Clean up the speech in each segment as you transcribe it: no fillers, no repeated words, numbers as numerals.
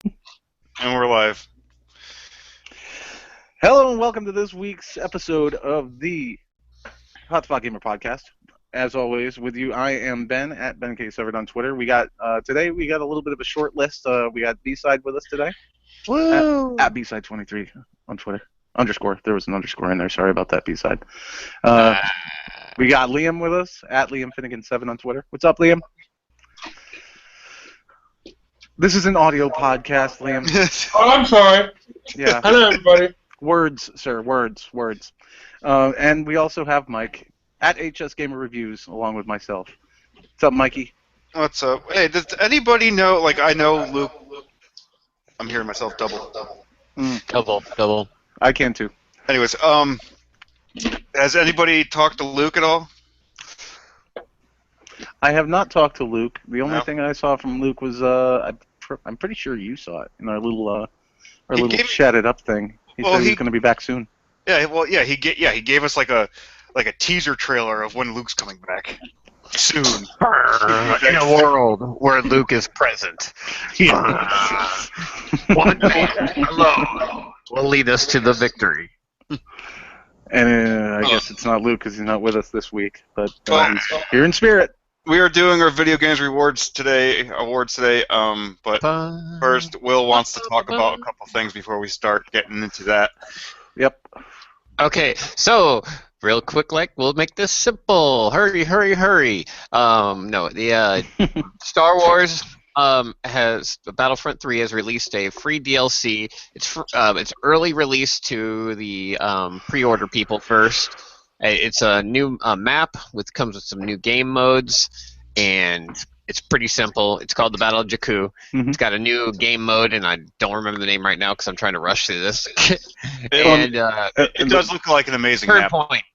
And we're live. Hello and welcome to this week's episode of the Hotspot Gamer Podcast. As always, with you, I am Ben at BenK7 on Twitter. We got today we got a little bit of a short list. We got B-Side with us today at B-Side23 on Twitter. Underscore. There was an underscore in there. Sorry about that, B-Side. We got Liam with us at Liam Finnegan7 on Twitter. What's up, Liam? This is an audio podcast, Liam. Oh, I'm sorry. Yeah. Hello, everybody. Words, sir. Words. And we also have Mike at HS Gamer Reviews, along with myself. What's up, Mikey? What's up? Hey, does anybody know? Like, I know Luke. I'm hearing myself double. Double. I can too. Anyways, has anybody talked to Luke at all? I have not talked to Luke. The only No. thing I saw from Luke was I'm pretty sure you saw it in our little He gave me- chatted up thing. He Well, said he- he's going to be back soon. Yeah. Well, yeah. He gave us like a teaser trailer of when Luke's coming back soon. In a world where Luke is present, one man alone will lead us to the victory. And I guess it's not Luke because he's not with us this week, but Well- he's here in spirit. We are doing our video games awards today. But first, Will wants to talk about a couple things before we start getting into that. Yep. Okay, so real quick, we'll make this simple. Hurry! Star Wars has Battlefront 3 has released a free DLC. It's early release to the pre-order people first. It's a new map comes with some new game modes, and it's pretty simple. It's called the Battle of Jakku. Mhm. It's got a new game mode, and I don't remember the name right now because I'm trying to rush through this. And It does look like an amazing map.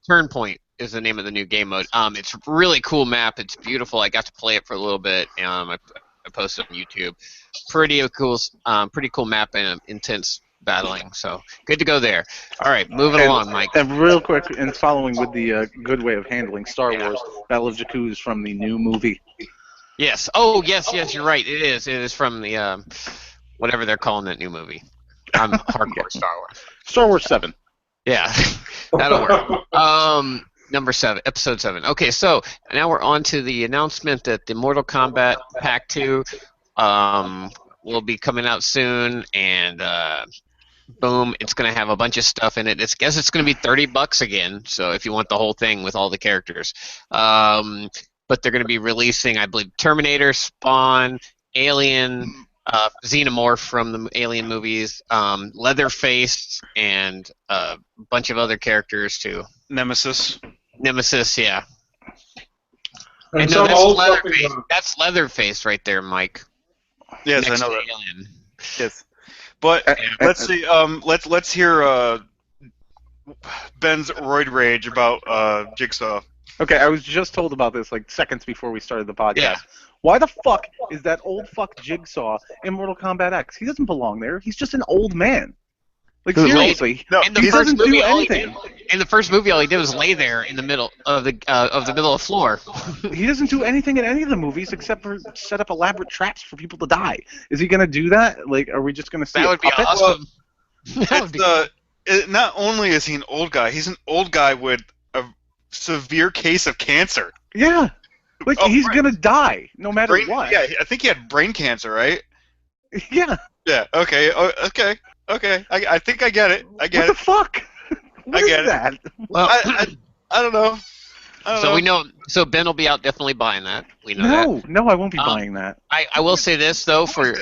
Turn Point is the name of the new game mode. It's a really cool map. It's beautiful. I got to play it for a little bit. I posted on YouTube. Pretty cool map and intense battling. So good to go there. All right, moving along, Mike. And real quick, and following with the good way of handling Star Wars, Battle of Jakku is from the new movie. Yes. Oh, yes. You're right. It is. It is from the whatever they're calling that new movie. I'm hardcore Star Wars. Star Wars 7. Yeah, that'll work. Number 7, episode 7. Okay, so now we're on to the announcement that the Mortal Kombat Pack 2 will be coming out soon, and boom, it's going to have a bunch of stuff in it. Guess it's going to be $30 again, so if you want the whole thing with all the characters. But they're going to be releasing, I believe, Terminator, Spawn, Alien, Xenomorph from the Alien movies, Leatherface, and a bunch of other characters too. Nemesis. Nemesis, yeah. And And no, some that's old Leatherface. fucking, That's Leatherface right there, Mike. Yes, Next I know to that. Alien. Yes. But let's see. Let's hear Ben's roid rage about Jigsaw. Okay, I was just told about this like seconds before we started the podcast. Yeah. Why the fuck is that old fuck Jigsaw in Mortal Kombat X? He doesn't belong there. He's just an old man. Like Who, seriously. No, In the he first doesn't do movie, anything. in the first movie, all he did was lay there in the middle of the middle of the floor. He doesn't do anything in any of the movies except for set up elaborate traps for people to die. Is he gonna do that? Like, are we just gonna see That a would be puppet? awesome. That would be Not only is he an old guy, he's an old guy with a severe case of cancer. Yeah. Like Oh, he's right. gonna die no matter Brain, what. yeah, I think he had brain cancer, right? Yeah. Yeah. Okay. Okay. I think I get it. I get What the it. fuck? What is get it. that? well. I don't know. So we know. So Ben will be out definitely buying that. We know that. No, I won't be Um, buying that. I will say this though for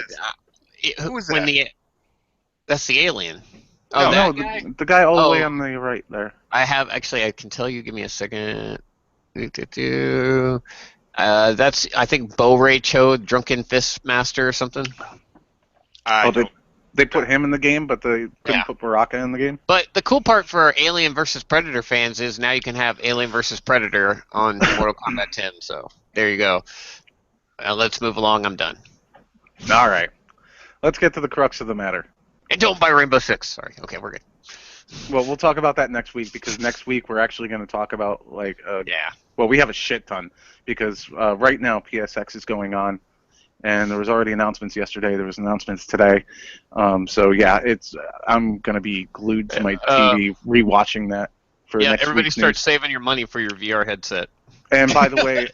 Who is when that? that's the alien. No, Oh, No, that guy? the guy all the Oh. way on the right there. I have actually. I can tell you. Give me a second. That's I think Bo Ray Cho, Drunken Fist Master or something. I Oh, don't. they put him in the game, but they couldn't Yeah. put Baraka in the game. But the cool part for Alien versus Predator fans is now you can have Alien versus Predator on Mortal Kombat 10. So there you go. Let's move along. I'm done. All right. Let's get to the crux of the matter. And don't buy Rainbow Six. Sorry. Okay, we're good. Well, we'll talk about that next week because next week we're actually going to talk about like Yeah. well, we have a shit ton because right now PSX is going on And there was already announcements yesterday. There was announcements today. So yeah, I'm gonna be glued to my TV rewatching that for next everybody week's start news. saving your money for your VR headset. And by the way,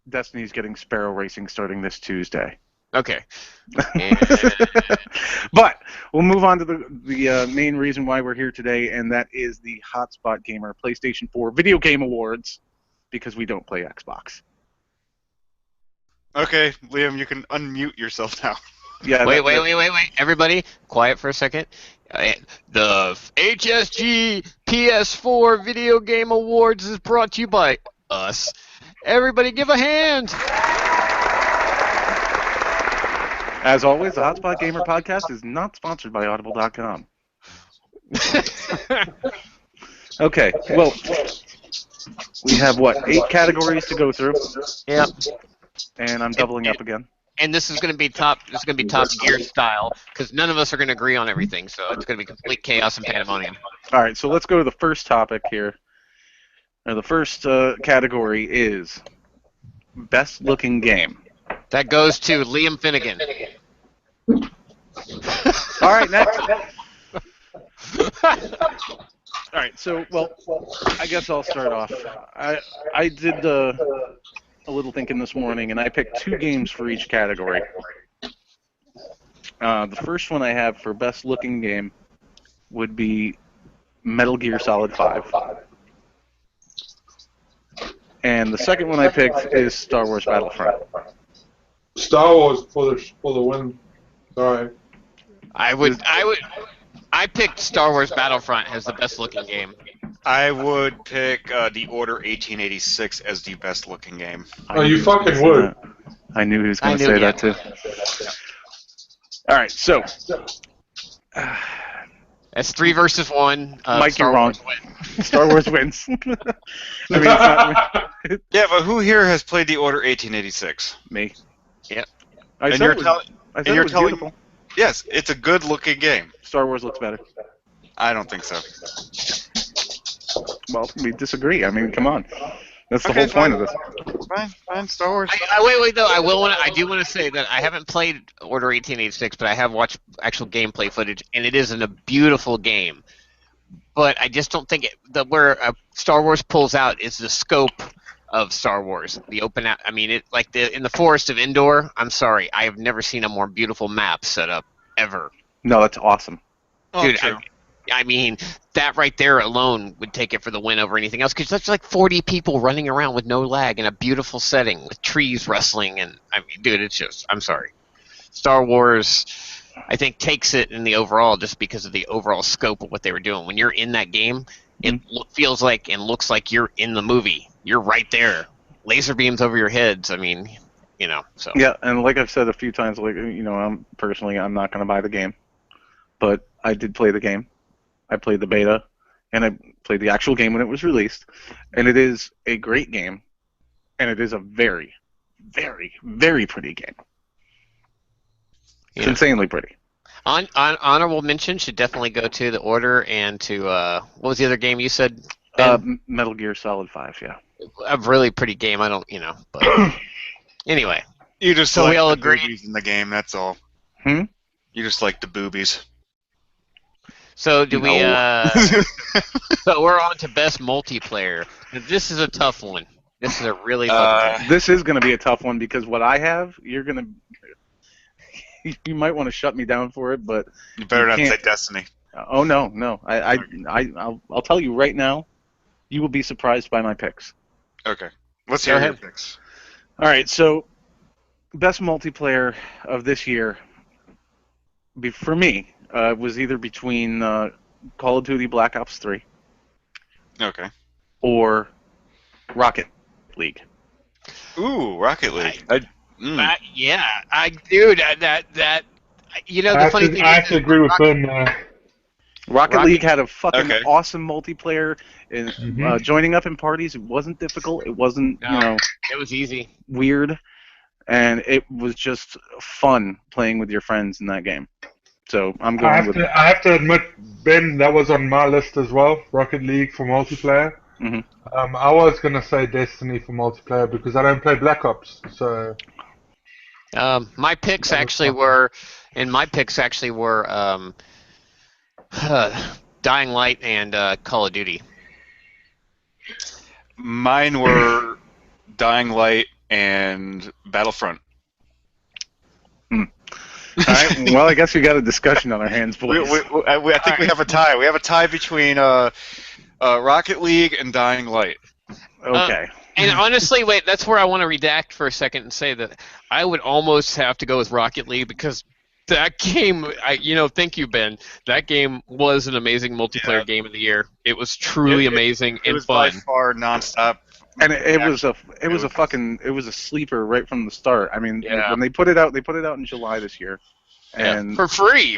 Destiny's getting Sparrow Racing starting this Tuesday. Okay. But we'll move on to the main reason why we're here today, and that is the Hotspot Gamer PlayStation 4 Video Game Awards, because we don't play Xbox. Okay, Liam, you can unmute yourself now. Yeah. Wait. Everybody, quiet for a second. The HSG PS4 Video Game Awards is brought to you by us. Everybody give a hand. As always, the Hotspot Gamer podcast is not sponsored by Audible.com. Okay, well, we have, 8 categories to go through? Yep. And I'm doubling up again. And this is going to be top gear style, because none of us are going to agree on everything, so it's going to be complete chaos and pandemonium. All right, so let's go to the first topic here. Now, the first category is Best Looking Game. That goes to Liam Finnegan. All right, next. All right, so, I guess I'll start off. I did a little thinking this morning, and I picked 2 games for each category. The first one I have for Best Looking Game would be Metal Gear Solid 5. And the second one I picked is Star Wars Battlefront. Star Wars for the win. Sorry. I picked Star Wars Battlefront as the best looking game. I would pick The Order 1886 as the best looking game. Oh, you fucking would. I knew he was going to say that too. All right, so That's 3 versus 1. Mike, Star you're wrong. Wars wins. Star Wars wins. I mean, it's not Yeah, but who here has played The Order 1886? me. Yep. I And said you're it was, telling- I said and it you're was telling- beautiful. Yes, it's a good looking game. Star Wars looks better. I don't think so. Well, we disagree. I mean, come on. That's the Okay, whole point fine. of this. Fine, Star Wars. Wait though. I do want to say that I haven't played Order 1886, but I have watched actual gameplay footage, and it is a beautiful game. But I just don't think where Star Wars pulls out is the scope of Star Wars. The open out. I mean, in the Forest of Endor. I'm sorry, I have never seen a more beautiful map set up ever. No, that's awesome. Oh, Dude, true. I mean, that right there alone would take it for the win over anything else, because that's like 40 people running around with no lag in a beautiful setting with trees rustling, and I mean, dude, it's just, I'm sorry. Star Wars, I think, takes it in the overall just because of the overall scope of what they were doing. When you're in that game, it feels like and looks like you're in the movie. You're right there. Laser beams over your heads. I mean, so. Yeah, and like I've said a few times, I'm not going to buy the game, but I did play the game. I played the beta, and I played the actual game when it was released, and it is a great game, and it is a very, very, very pretty game. It's insanely pretty. Honorable mention should definitely go to The Order and to, what was the other game you said? Metal Gear Solid 5, yeah. A really pretty game. I don't, but anyway. You just So like we all the agree? boobies in the game, that's all. Hmm? You just like the boobies. So do we? No. So we're on to best multiplayer. This is a tough one. This is a really tough one. This is going to be a tough one because what I have, you might want to shut me down for it, but You better not say can't- Destiny. oh no, I'll tell you right now, you will be surprised by my picks. Okay. Let's Go hear your ahead. picks. All right, so best multiplayer of this year, for me, was either between Call of Duty Black Ops 3 Okay. or Rocket League. Ooh, Rocket League. Yeah, dude, the funny thing I is, have to agree with Ben. Rocket League had a fucking Okay. awesome multiplayer, and joining up in parties, it wasn't difficult, it wasn't, No. it was easy. weird, and it was just fun playing with your friends in that game. So I'm going with I have to admit, Ben, that was on my list as well. Rocket League for multiplayer. Mhm. I was gonna say Destiny for multiplayer because I don't play Black Ops. So My picks actually were Dying Light and Call of Duty. Mine were Dying Light and Battlefront. All right. Well, I guess we got a discussion on our hands, boys. I think we have a tie. We have a tie between Rocket League and Dying Light. Okay. And honestly, wait, that's where I want to redact for a second and say that I would almost have to go with Rocket League because that game, thank you, Ben. That game was an amazing multiplayer game of the year. It was truly amazing and it was fun. by far nonstop. And it was a sleeper right from the start. I mean, when they put it out in July this year, and for free,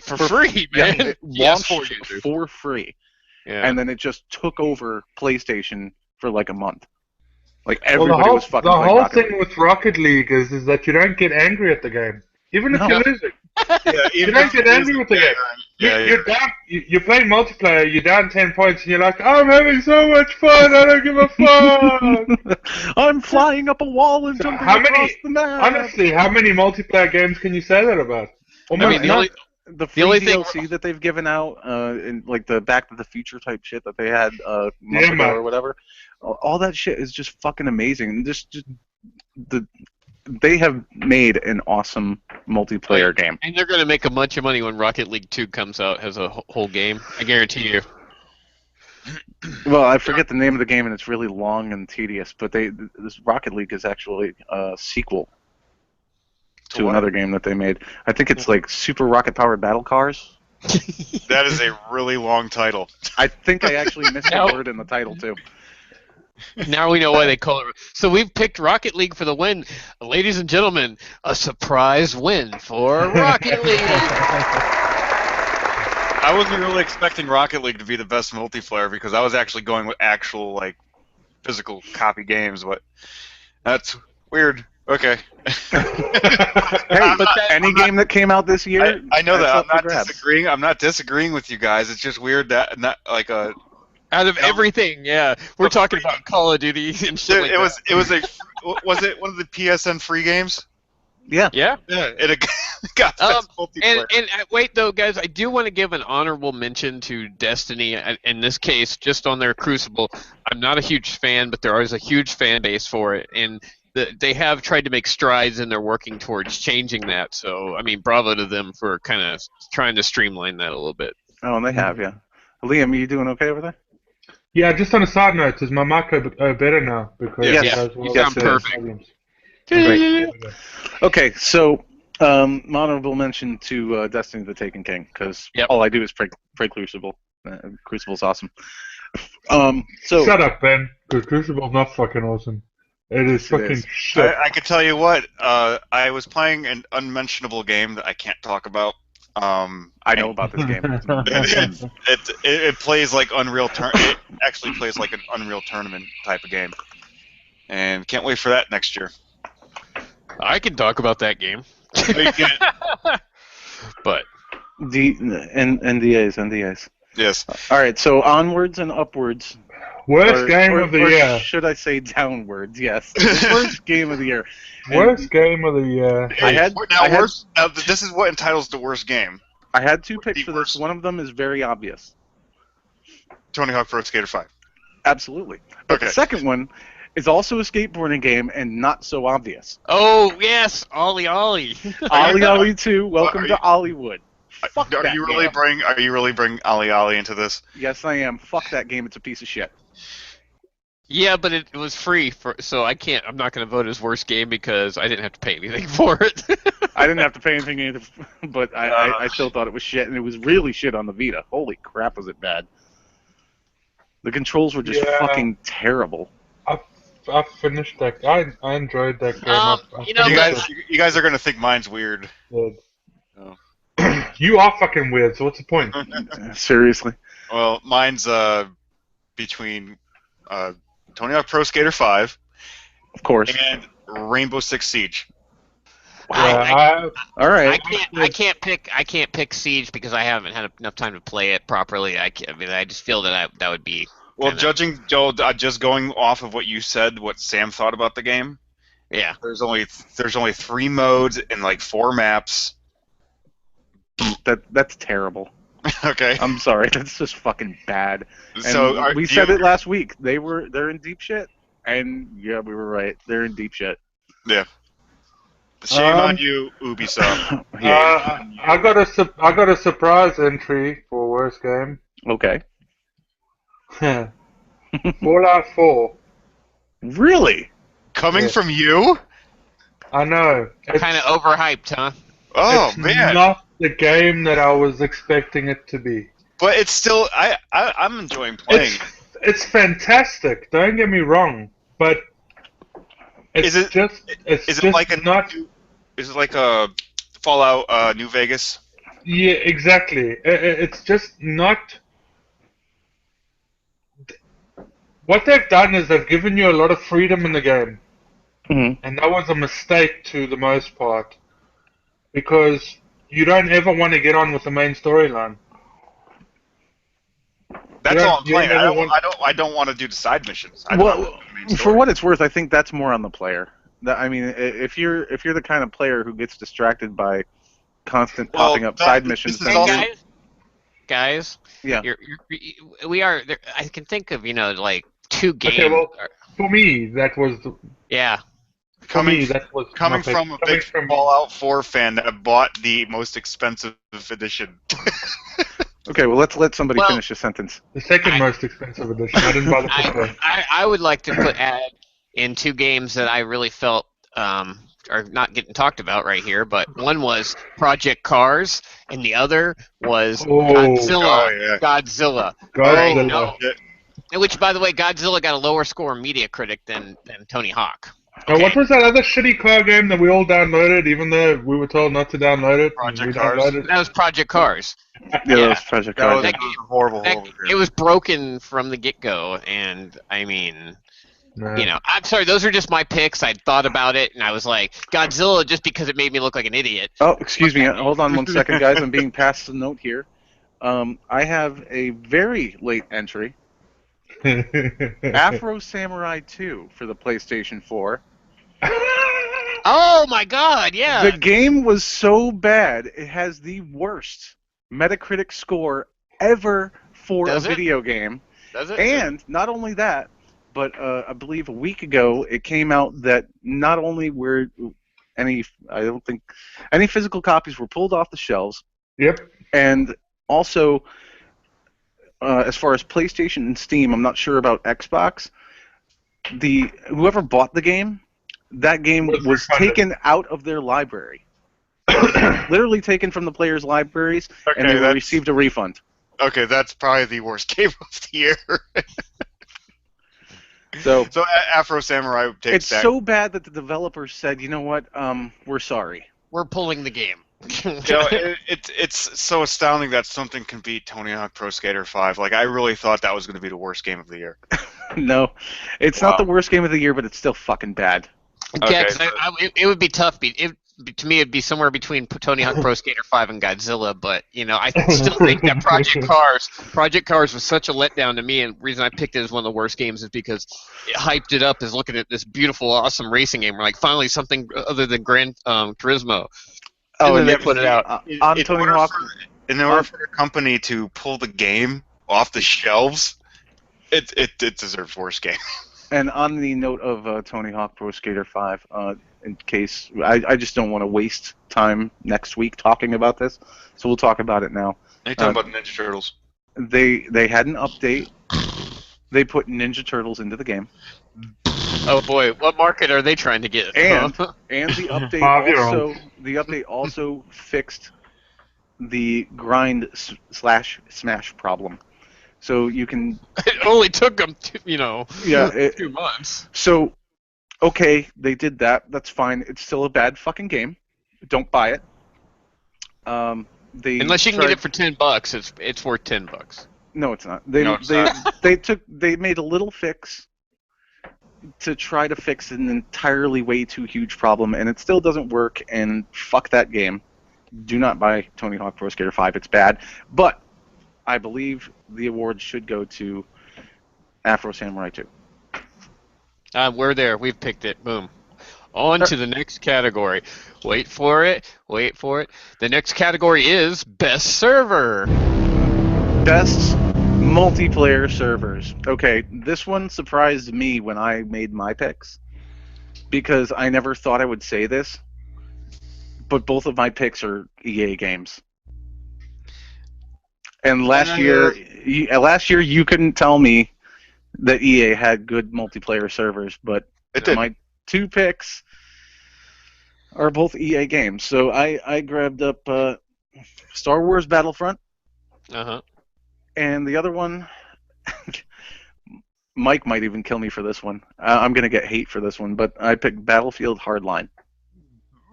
man. it Yes, launched for free, and then it just took over PlayStation for like a month. Like everybody was fucking. The playing whole Rocket thing League. with Rocket League is that you don't get angry at the game, even if you're losing. You don't get angry with the game. You're down. You're playing multiplayer. You're down 10 points, and you're like, "I'm having so much fun. I don't give a fuck." I'm flying up a wall and jumping across the map. Honestly, how many multiplayer games can you say that about? The free DLC that they've given out, in like the Back to the Future type shit that they had months ago or whatever, all that shit is just fucking amazing. And they have made an awesome multiplayer game. And they're going to make a bunch of money when Rocket League 2 comes out as a whole game. I guarantee you. Well, I forget the name of the game, and it's really long and tedious. But this Rocket League is actually a sequel to another game that they made. I think it's like Super Rocket Powered Battle Cars. That is a really long title. I think I actually missed a word in the title too. Now we know why they call it. So we've picked Rocket League for the win. Ladies and gentlemen, a surprise win for Rocket League. I wasn't really expecting Rocket League to be the best multiplayer because I was actually going with actual, like, physical copy games, but that's weird. Okay. Hey, but any game that came out this year, I know that. I'm not disagreeing. I'm not disagreeing with you guys. It's just weird that not like a. Out of everything, we're talking about Call of Duty and shit like that. Was it one of the PSN free games? Yeah. Yeah. It got multiplayer. And wait though, guys, I do want to give an honorable mention to Destiny. In this case, just on their Crucible. I'm not a huge fan, but there is a huge fan base for it, and they have tried to make strides, and they're working towards changing that. So, I mean, bravo to them for kind of trying to streamline that a little bit. Oh, and they have, yeah. Liam, are you doing okay over there? Yeah, just on a side note, is my mic better now? Because you sound perfect. Great. Okay, so honorable mention to Destiny the Taken King, because all I do is play Crucible. Crucible's awesome. So shut up, Ben. Because Crucible's not fucking awesome. It is fucking shit. I could tell you what. I was playing an unmentionable game that I can't talk about. I know about this game. It plays like Unreal. It actually plays like an Unreal Tournament type of game, and can't wait for that next year. I can talk about that game. But NDAs. Yes. All right. So onwards and upwards. Worst game of the year. Should I say downwards? Yes. Worst game of the year. Worst game of the year. This is what entitles the worst game. I had two picks for this. One of them is very obvious. Tony Hawk Pro Skater 5. Absolutely. But the second one is also a skateboarding game and not so obvious. Oh, yes. Ollie. Ollie 2, welcome to Ollywood. Are you really bring Ollie into this? Yes, I am. Fuck that game. It's a piece of shit. Yeah, but it was free, so I'm not going to vote as worst game because I didn't have to pay anything for it. I didn't have to pay anything either, but I still thought it was shit, and it was really shit on the Vita. Holy crap, was it bad. The controls were just fucking terrible. I finished that. I enjoyed that game. You guys are going to think mine's weird. You are fucking weird, so what's the point? Seriously. Well, mine's between Tony Hawk Pro Skater 5, of course, and Rainbow Six Siege. Wow. All right. I can't pick Siege because I haven't had enough time to play it properly. I just feel that would be. Well, judging Joe, just going off of what you said, what Sam thought about the game, Yeah. There's only 3 modes and like 4 maps. That's terrible. Okay. I'm sorry, that's just fucking bad. And So we said it last week. They're in deep shit, and yeah, we were right. They're in deep shit. Yeah. Shame on you, Ubisoft. I got a surprise entry for worst game. Okay. Fallout 4. Really? Coming Yeah. from you? I know. Kind of overhyped, huh? Oh It's man! not the game that I was expecting it to be. But it's still I'm enjoying playing. It's fantastic. Don't get me wrong, but Is it like a Fallout New Vegas? Yeah, exactly. It's just not. What they've done is they've given you a lot of freedom in the game, and that was a mistake to the most part, because you don't ever want to get on with the main storyline. That's all I'm playing. never I don't want to do the side missions. Well, for what it's worth, I think that's more on the player. I mean, if you're the kind of player who gets distracted by constant popping up side missions, this is then also- Guys, yeah. I can think of, like 2 games. Okay, well, for me, that was. Yeah. Coming my pick. from a big Fallout 4 fan that bought the most expensive edition. Okay, well, let's let somebody finish a sentence. The second most expensive edition. I didn't buy the first one. I would like to add in 2 games that I really felt are not getting talked about right here, but one was Project Cars, and the other was Godzilla. Oh, yeah. Godzilla. Godzilla. Which, by the way, Godzilla got a lower score on Metacritic than Tony Hawk. What was that other shitty car game that we all downloaded, even though we were told not to download it? Project We Cars. downloaded it? That was Project Cars. Yeah, that was Project That Cars. was a horrible. It was broken from the get-go, and I mean, No. I'm sorry, those are just my picks. I thought about it, and I was like, Godzilla, just because it made me look like an idiot. Oh, excuse me. Hold on one second, guys. I'm being passed a note here. I have a very late entry. Afro Samurai 2 for the PlayStation 4. Oh my God! Yeah. The game was so bad, it has the worst Metacritic score ever for Does a it? video game. Does it? And not only that, but I believe a week ago it came out that not only were I don't think any physical copies were pulled off the shelves, Yep. and also as far as PlayStation and Steam, I'm not sure about Xbox. Whoever bought the game, that game was refunded. taken out of their library. Literally taken from the players' libraries, and they received a refund. Okay, that's probably the worst game of the year. So Afro Samurai takes it's that. so bad that the developers said, you know what, we're sorry. We're pulling the game. It's so astounding that something can beat Tony Hawk Pro Skater 5. Like, I really thought that was going to be the worst game of the year. No, it's not the worst game of the year, but it's still fucking bad. Yeah, 'cause it would be tough. To me, it'd be somewhere between Tony Hawk Pro Skater 5 and Godzilla, but, I still think that Project Cars was such a letdown to me, and the reason I picked it as one of the worst games is because it hyped it up as looking at this beautiful, awesome racing game. We're like, finally something other than Gran Turismo. Oh, and then and they put it out. on Tony Hawk. In order for a company to pull the game off the shelves, it deserves worst game. And on the note of Tony Hawk Pro Skater 5, in case I just don't want to waste time next week talking about this, so we'll talk about it now. Are you talking about Ninja Turtles? They had an update. They put Ninja Turtles into the game, Oh boy, what market are they trying to get? and the update also fixed the grind / smash problem. So you can. It only took them, 2 months. So, okay, they did that. That's fine. It's still a bad fucking game. Don't buy it. Unless you can get it for $10, it's worth $10. No, it's not. They made a little fix to try to fix an entirely way too huge problem, and it still doesn't work. And fuck that game. Do not buy Tony Hawk Pro Skater 5. It's bad. But I believe the award should go to Afro Samurai 2. We're there. We've picked it. Boom. On to the next category. Wait for it. The next category is Best Server. Best multiplayer servers. Okay, this one surprised me when I made my picks because I never thought I would say this, but both of my picks are EA games. And last year you couldn't tell me that EA had good multiplayer servers, but my two picks are both EA games. So I grabbed up Star Wars Battlefront. Uh-huh. And the other one, Mike might even kill me for this one. I'm going to get hate for this one, but I picked Battlefield Hardline.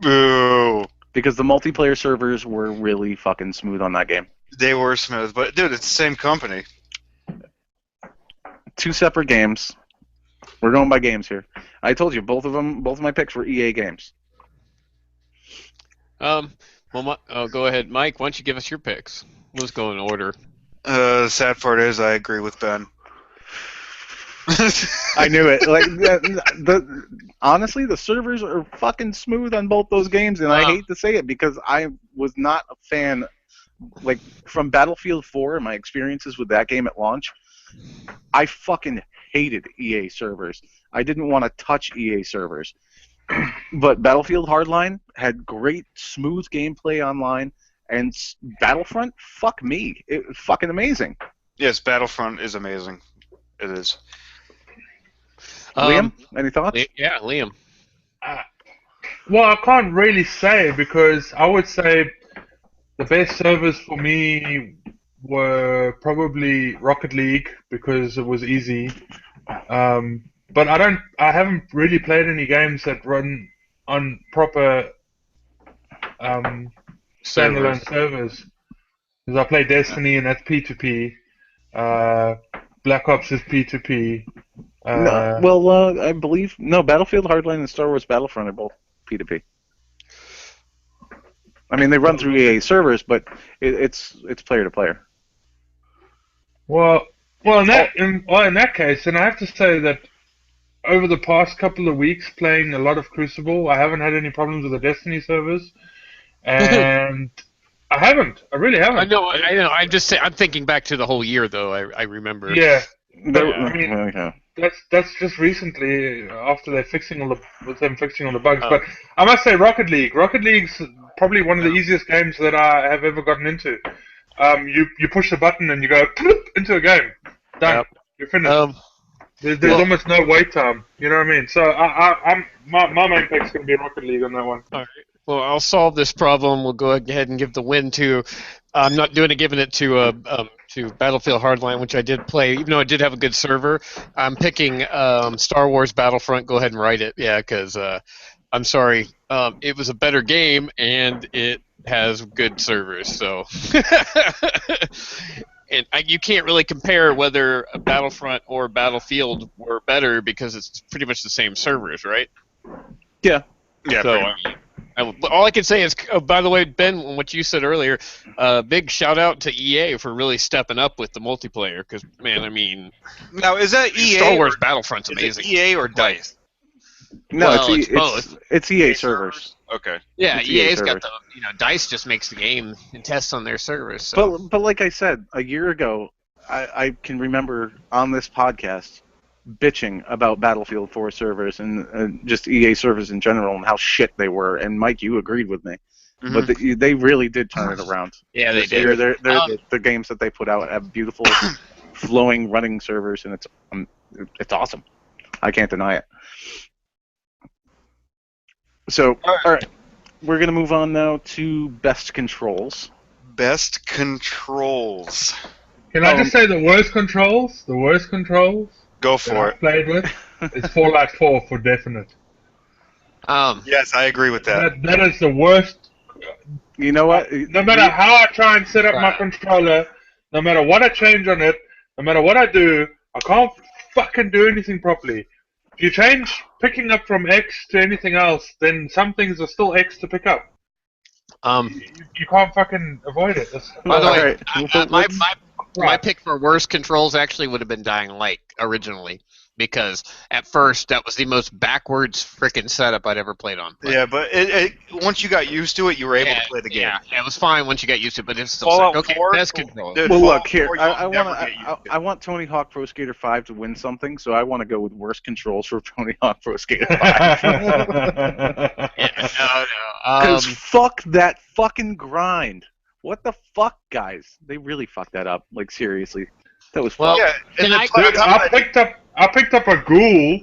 Boo. Because the multiplayer servers were really fucking smooth on that game. They were smooth, but dude, it's the same company. Two separate games. We're going by games here. I told you, both of my picks were EA games. Well, go ahead, Mike. Why don't you give us your picks? Let's go in order. The sad part is I agree with Ben. I knew it. Like honestly, the servers are fucking smooth on both those games, and I hate to say it because I was not a fan. Like from Battlefield 4 and my experiences with that game at launch, I fucking hated EA servers. I didn't want to touch EA servers. But Battlefield Hardline had great, smooth gameplay online. And Battlefront, fuck me. It was fucking amazing. Yes, Battlefront is amazing. It is. Liam, any thoughts? Yeah, Liam. Well, I can't really say because I would say the best servers for me were probably Rocket League because it was easy. But I haven't really played any games that run on proper standalone servers. Because I play Destiny and that's P2P. Black Ops is P2P. I believe Battlefield Hardline and Star Wars Battlefront are both P2P. I mean, they run through EA servers, but it's player to player. Well, in that case, then I have to say that over the past couple of weeks playing a lot of Crucible, I haven't had any problems with the Destiny servers, and I really haven't. I know. I'm thinking back to the whole year, though. I remember. Yeah. I mean, that's just recently after they're fixing all the bugs. But I must say, Rocket League. Rocket League's probably one of the easiest games that I have ever gotten into. You push the button and you go into a game. Done. Yep. You're finished. There's almost no wait time. You know what I mean? So my main pick's going to be Rocket League on that one. All right. Well, I'll solve this problem. We'll go ahead and give the win to. I'm not giving it to Battlefield Hardline, which I did play, even though it did have a good server. I'm picking Star Wars Battlefront. Go ahead and write it, because I'm sorry, it was a better game and it has good servers. So, and you can't really compare whether a Battlefront or Battlefield were better because it's pretty much the same servers, right? Yeah. Yeah. So. All I can say is, by the way, Ben, what you said earlier, big shout out to EA for really stepping up with the multiplayer. Because, man, I mean, now is that EA? Star Wars Battlefront's amazing. EA or DICE? No, it's both. It's EA servers. Okay. Yeah, EA's got the DICE just makes the game and tests on their servers. So. But like I said, a year ago, I can remember on this podcast bitching about Battlefield 4 servers and just EA servers in general and how shit they were. And Mike, you agreed with me, but they really did turn it around. Yeah, they did. The games that they put out have beautiful, flowing, running servers, and it's awesome. I can't deny it. So, all right, we're gonna move on now to best controls. Best controls. Can I just say the worst controls? The worst controls. Go for it. I've played with. It's Fallout 4 for definite. Yes, I agree with that. That is the worst. You know what? No matter how I try and set up my controller, no matter what I change on it, no matter what I do, I can't fucking do anything properly. If you change picking up from X to anything else, then some things are still X to pick up. You can't fucking avoid it. By the way, my pick for worst controls actually would have been Dying Light originally, because at first that was the most backwards freaking setup I'd ever played on. Yeah, but once you got used to it, you were able to play the game. Yeah, it was fine once you got used to it, but it's still Fallout okay. 4, Best control. dude, Well, Fallout look here. 4, I want Tony Hawk Pro Skater 5 to win something, so I want to go with worst controls for Tony Hawk Pro Skater 5. No. Because fuck that fucking grind. What the fuck, guys? They really fucked that up. Like, seriously. That was Well, Yeah, and Dude, I picked up a ghoul,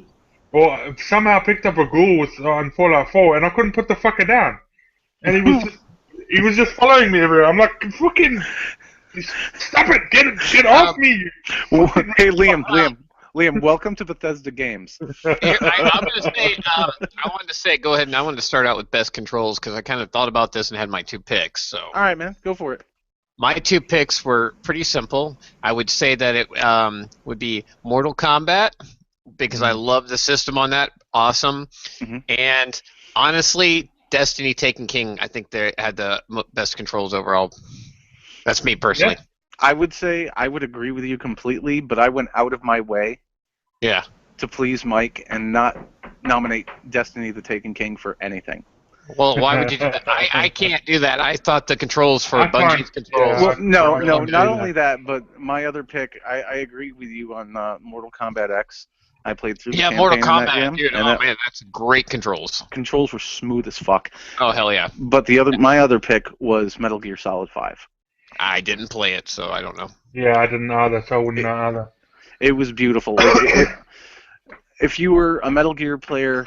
or somehow picked up a ghoul on Fallout 4, and I couldn't put the fucker down. And he was just following me everywhere. I'm like, fucking, stop it, get off me. Hey, Liam, welcome to Bethesda Games. I'm going to say, I wanted to say, go ahead, and I wanted to start out with best controls because I kind of thought about this and had my 2 picks. So. All right, man, go for it. My 2 picks were pretty simple. I would say that it would be Mortal Kombat because I love the system on that. Awesome. Mm-hmm. And honestly, Destiny Taken King, I think they had the best controls overall. That's me personally. Yeah. I would say I would agree with you completely, but I went out of my way to please Mike and not nominate Destiny the Taken King for anything. Well, why would you do that? I can't do that. I thought the controls for Bungie's controls. Well, no, not only that, but my other pick, I agree with you on Mortal Kombat X. I played through the campaign Mortal in that Kombat, game, dude. and Man, that's great controls. Controls were smooth as fuck. Oh, hell yeah. But my other pick was Metal Gear Solid 5. I didn't play it, so I don't know. Yeah, I didn't either, so I wouldn't know either. It was beautiful. If you were a Metal Gear player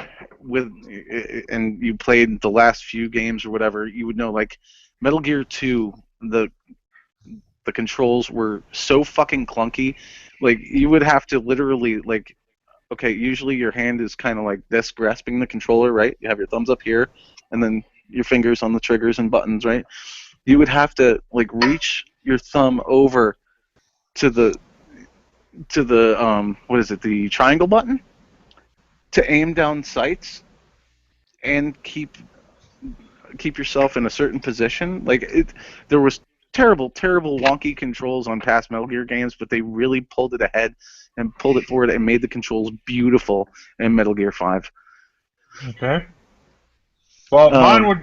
and you played the last few games or whatever, you would know, like, Metal Gear 2, the controls were so fucking clunky. Like, you would have to literally, like, okay, usually your hand is kind of like this, grasping the controller, right? You have your thumbs up here, and then your fingers on the triggers and buttons, right? You would have to, like, reach your thumb over to the what is it, the triangle button, to aim down sights and keep yourself in a certain position. Like, there was terrible wonky controls on past Metal Gear games, but they really pulled it ahead and pulled it forward and made the controls beautiful in Metal Gear 5. Okay. Well, mine would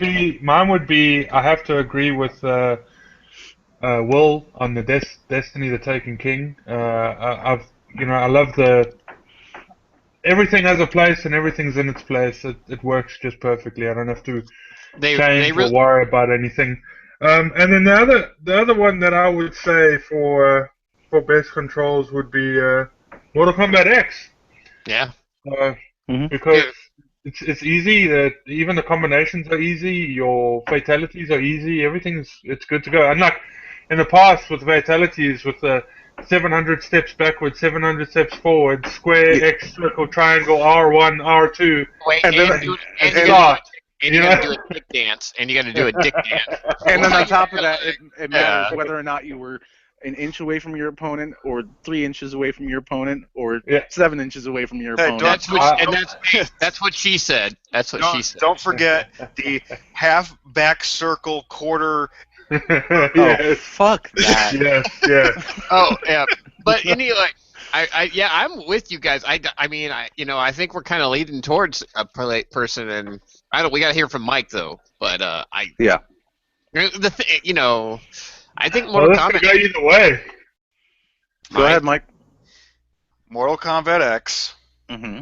be. I have to agree with Will on the Destiny the Taken King. I love everything has a place and everything's in its place. It works just perfectly. I don't have to change or worry about anything. And then the other one that I would say for best controls would be Mortal Kombat X. Yeah. Because it's easy. That even the combinations are easy. Your fatalities are easy. It's good to go. Unlike in the past with fatalities, with the 700 steps backwards, 700 steps forward, square, X, circle, triangle, R1, R2. Wait, and you then gotta do a dick dance, and you gotta do a dick dance. And then on top of that, it matters whether or not you were an inch away from your opponent, or 3 inches away from your opponent, or 7 inches away from your opponent. That's what she said. That's what she said. Don't forget the half back circle, quarter. Oh, fuck that. Yes. Oh, yeah. But anyway, I'm with you guys. I think we're kind of leading towards a person, and we got to hear from Mike though. But I think Mortal Kombat could go either way. Go ahead, Mike. Mortal Kombat X. Mm-hmm.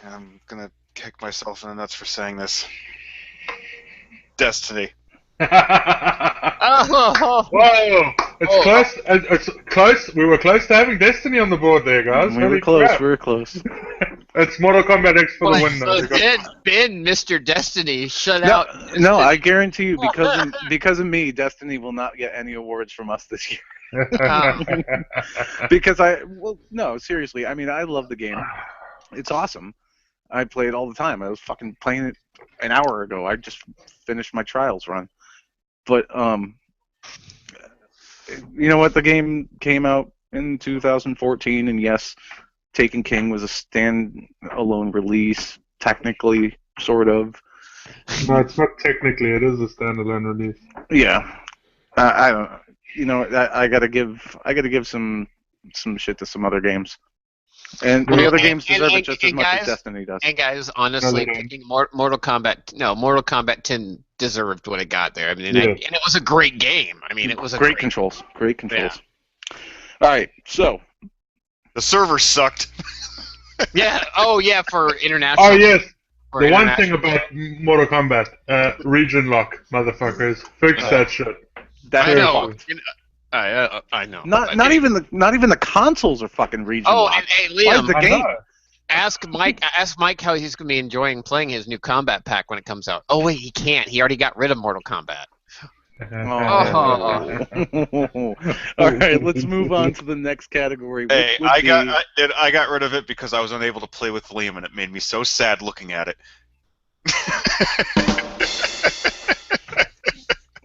I'm gonna kick myself in the nuts for saying this. Destiny. Whoa! Close. It's close. We were close to having Destiny on the board there, guys. We were close. It's Mortal Kombat X for the win, though. So Ben, Mr. Destiny, shut out. No, I guarantee you, because of me, Destiny will not get any awards from us this year. Because seriously. I mean, I love the game. It's awesome. I play it all the time. I was fucking playing it an hour ago. I just finished my trials run. But, you know what? The game came out in 2014, and yes, Taken King was a standalone release, technically, sort of. No, it's not technically. It is a standalone release. Yeah. I don't. I gotta give some shit to some other games. And the other games deserve it just as and much guys, as Destiny does. And guys, honestly, picking Mortal Kombat 10 deserved what it got there. I mean, and it was a great game. I mean, it was a great controls. Great controls. Yeah. All right, so the server sucked. Yeah. Oh, yeah. For international. Oh yes. The one thing about Mortal Kombat, region lock, motherfuckers, fix that shit. I know. I know. Not even the consoles are fucking region locked. And hey, Liam, the game? Ask Mike how he's gonna be enjoying playing his new combat pack when it comes out. Oh wait, he can't. He already got rid of Mortal Kombat. All right, let's move on to the next category. Hey, I got rid of it because I was unable to play with Liam, and it made me so sad looking at it.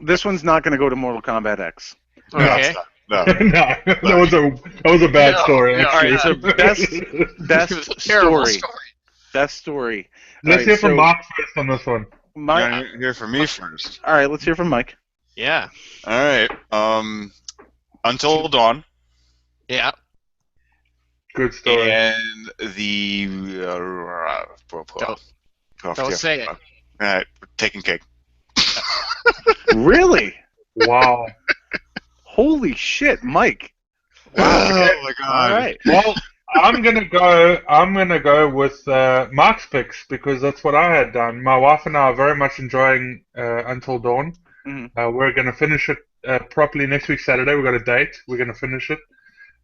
This one's not going to go to Mortal Kombat X. Okay. No. That was a bad story. Actually. All right, so best story. Best story. Let's hear from Mark first on this one. Mike, hear from me first. All right, let's hear from Mike. Yeah. All right. Until Dawn. Yeah. Good story. And the don't say it. All right, Taken Cake. Really? Wow. Holy shit, Mike. Wow. Oh my god. All right. Well, I'm gonna go with Mark's picks because that's what I had done. My wife and I are very much enjoying Until Dawn. Mm-hmm. We're gonna finish it properly next week Saturday. We've got a date. We're gonna finish it,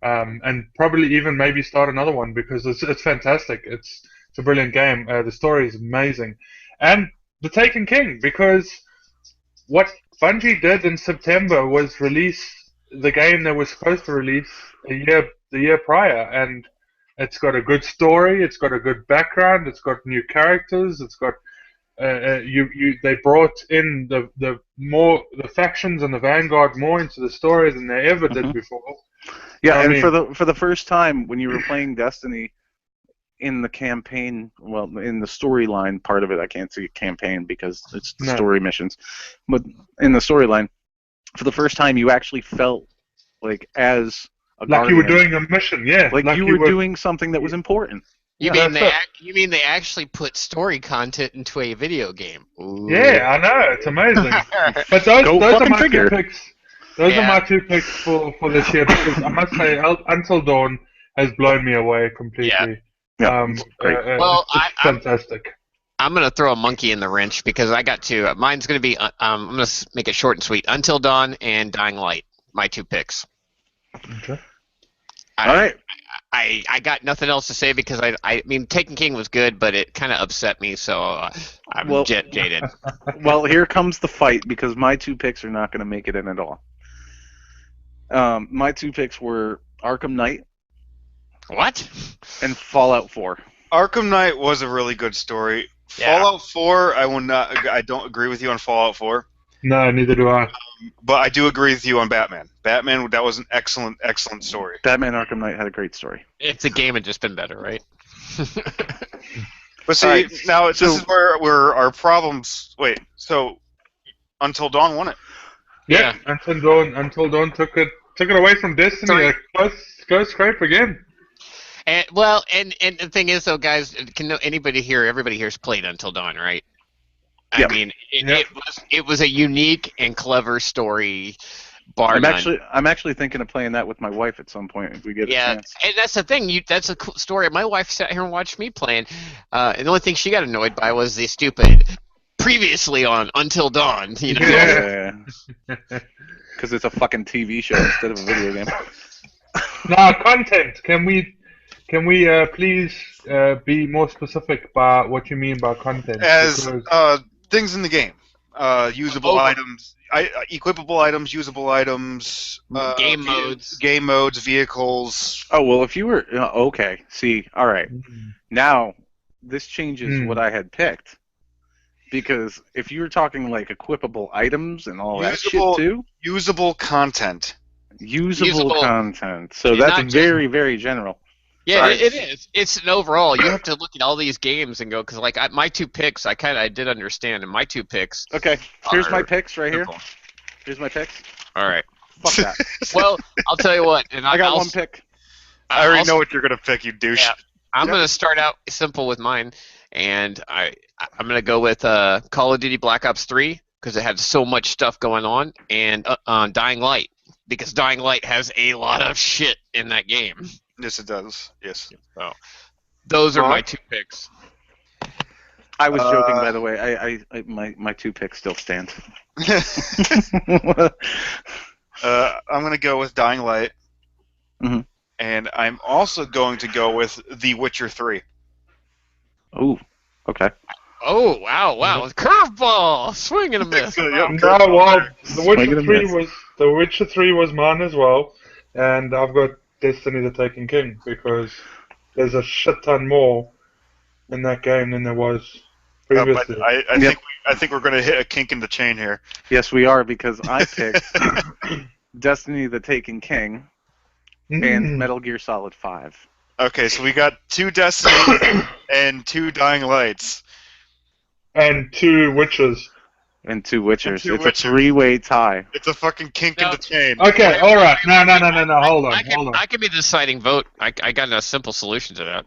and probably even maybe start another one because it's fantastic. It's a brilliant game. The story is amazing, and the Taken King because what Bungie did in September was release the game that was supposed to release the year prior, and it's got a good story, it's got a good background, it's got new characters, it's got they brought in the factions and the Vanguard more into the story than they ever did before. Yeah, and for the first time when you were playing Destiny in the campaign, well, in the storyline part of it, I can't say campaign because it's the story missions, but in the storyline, for the first time you actually felt like as a guardian, you were doing a mission, yeah, like you were doing something that was important. You mean they actually put story content into a video game? Ooh. Yeah, I know, it's amazing. But those are my two picks. Those are my two picks for this year because I must say, Until Dawn has blown me away completely. Yeah, great. Well, it's fantastic. I'm gonna throw a monkey in the wrench because I got two. Mine's gonna be I'm gonna make it short and sweet. Until Dawn and Dying Light, my two picks. Okay. All right. I got nothing else to say because I mean Taken King was good, but it kind of upset me, so I'm jaded. Well, here comes the fight because my two picks are not going to make it in at all. My two picks were Arkham Knight. What? And Fallout 4. Arkham Knight was a really good story. Yeah. Fallout 4, I don't agree with you on Fallout 4. No, neither do I. But I do agree with you on Batman. Batman, that was an excellent story. Batman Arkham Knight had a great story. If the game had just been better, right? But see, now this is where our problems. Wait, so Until Dawn won it. Yeah. Until Dawn took it away from Destiny. Go scrape again. And the thing is though, guys, everybody here's played Until Dawn, right? Yep. I mean, it was a unique and clever story. I'm actually thinking of playing that with my wife at some point if we get a chance. And that's the thing. That's a cool story. My wife sat here and watched me playing, and the only thing she got annoyed by was the stupid previously on Until Dawn. You know? Yeah. Because it's a fucking TV show instead of a video game. Now, content. Can we please be more specific about what you mean by content? As things in the game, usable items, equipable items, usable items, game modes, vehicles. Oh well, if you were okay, see, all right, now this changes what I had picked because if you were talking like equipable items and all that shit too, usable content. Usable content. So that's very, very general. Yeah, it is. It's an overall. You have to look at all these games and go, because like my two picks, I did understand, and my two picks. Okay, here's my picks right here. Here's my picks. All right. Fuck that. Well, I'll tell you what, and I got one pick. I already know what you're gonna pick, you douche. Yeah, I'm gonna start out simple with mine, and I'm gonna go with Call of Duty Black Ops 3 because it had so much stuff going on, and Dying Light because Dying Light has a lot of shit in that game. Yes, it does. Yes. So those are my 2 picks. I was joking, by the way. My 2 picks still stand. I'm gonna go with Dying Light. Mm-hmm. And I'm also going to go with The Witcher 3. Ooh, okay. Oh, wow. Curveball! Swing and a miss. No, well, The Witcher 3 was mine as well, and I've got Destiny the Taken King, because there's a shit ton more in that game than there was previously. But I think we're going to hit a kink in the chain here. Yes, we are, because I picked Destiny the Taken King and Metal Gear Solid 5. Okay, so we got 2 Destiny and 2 Dying Lights. And 2 Witchers. And 2 Witchers. And 2 it's Witchers. A 3-way tie. It's a fucking kink in the chain. Okay, alright. No, hold on. I can be the deciding vote. I got a simple solution to that.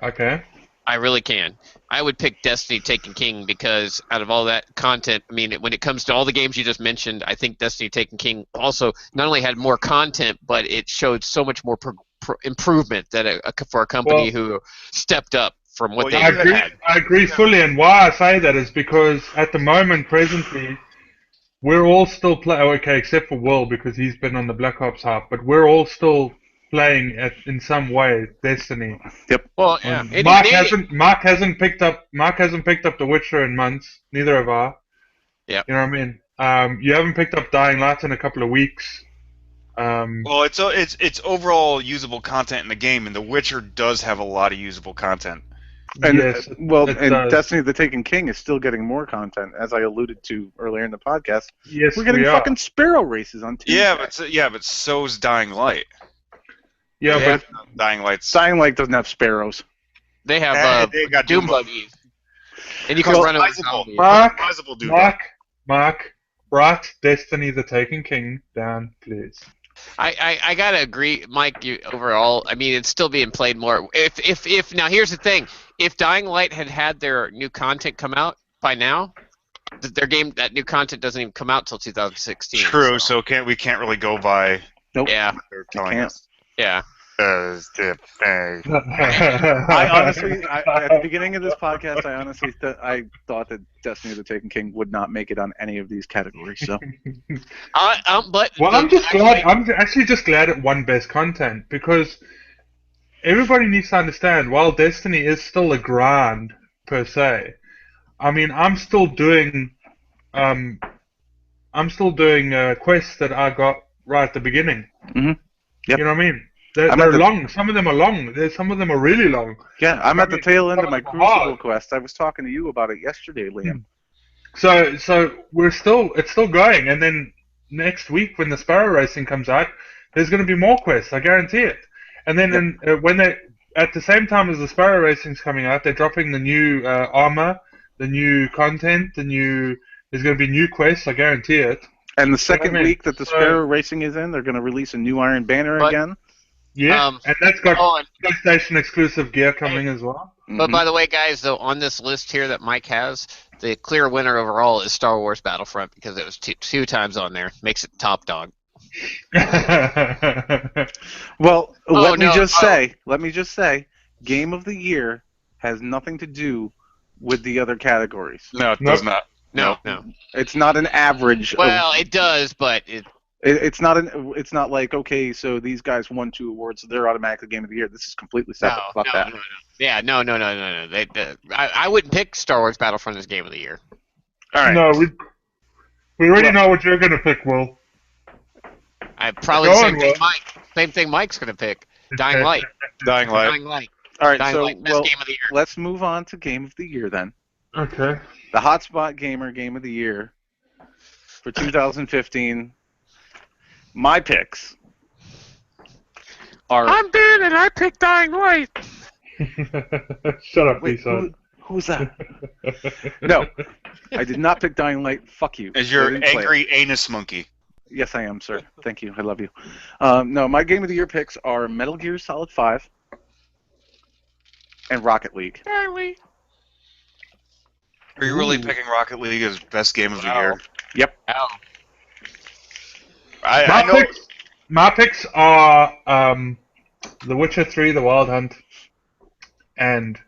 Okay. I really can. I would pick Destiny Taken King because out of all that content, I mean, when it comes to all the games you just mentioned, I think Destiny Taken King also not only had more content, but it showed so much more improvement that for a company who stepped up from what they had. I agree fully, and why I say that is because at the moment, presently, we're all still playing. Okay, except for Will because he's been on the Black Ops hype, but we're all still playing in some way Destiny. Yep. Well, yeah. Mark hasn't picked up The Witcher in months. Neither have I. Yeah. You know what I mean? You haven't picked up Dying Light in a couple of weeks. Well, it's overall usable content in the game, and The Witcher does have a lot of usable content. And yes, Destiny the Taken King is still getting more content, as I alluded to earlier in the podcast. Yes, we're getting fucking Sparrow races on Tuesday. But so's Dying Light. Yeah, but Dying Light doesn't have sparrows. They have they got Doom buggies, and you can run over zombies. Mark, write Destiny the Taken King down, please. I gotta agree, Mike. Overall, I mean, it's still being played more. If now here's the thing: if Dying Light had their new content come out by now, that new content doesn't even come out till 2016. True. So we can't really go by. Nope. Yeah. They're telling us. Yeah. I honestly, at the beginning of this podcast, I thought that Destiny the Taken King would not make it on any of these categories. So, I'm actually just glad it won Best Content because everybody needs to understand. While Destiny is still a grind per se, I mean, I'm still doing quests that I got right at the beginning. Mm-hmm. Yep. You know what I mean? They're long. Some of them are long. Some of them are really long. Yeah, I'm at the tail end of my Crucible quest. I was talking to you about it yesterday, Liam. So it's still going. And then next week when the Sparrow Racing comes out, there's going to be more quests. I guarantee it. And then when they at the same time as the Sparrow Racing's coming out, they're dropping the new armor, the new content, there's going to be new quests. I guarantee it. And the second week that the Sparrow Racing is in, they're going to release a new Iron Banner again. Yeah, and that's got PlayStation exclusive gear coming as well. But by the way, guys, though, on this list here that Mike has, the clear winner overall is Star Wars Battlefront because it was two times on there. Makes it top dog. Well, let me just say, Game of the Year has nothing to do with the other categories. No, it does not. No. It's not an average. Well, it does, but it's not like, okay, so these guys won 2 awards, so they're automatically Game of the Year. This is completely separate. No. Yeah, no. I wouldn't pick Star Wars Battlefront as Game of the Year. All right. No, we already know what you're gonna pick, Will. I probably same thing Mike's gonna pick. Dying Light. Dying Light. All right, Dying Light, best Game of the Year. Let's move on to Game of the Year then. Okay. The Hotspot Gamer Game of the Year for 2015. My picks are... I'm Ben, and I picked Dying Light. Shut up, Wait, Lisa. who's that? No, I did not pick Dying Light. Fuck you. As your angry anus monkey. Yes, I am, sir. Thank you. I love you. No, my Game of the Year picks are Metal Gear Solid 5 and Rocket League. Are you really picking Rocket League as best game of the year? Yep. Ow. I know. My picks are The Witcher 3, The Wild Hunt, and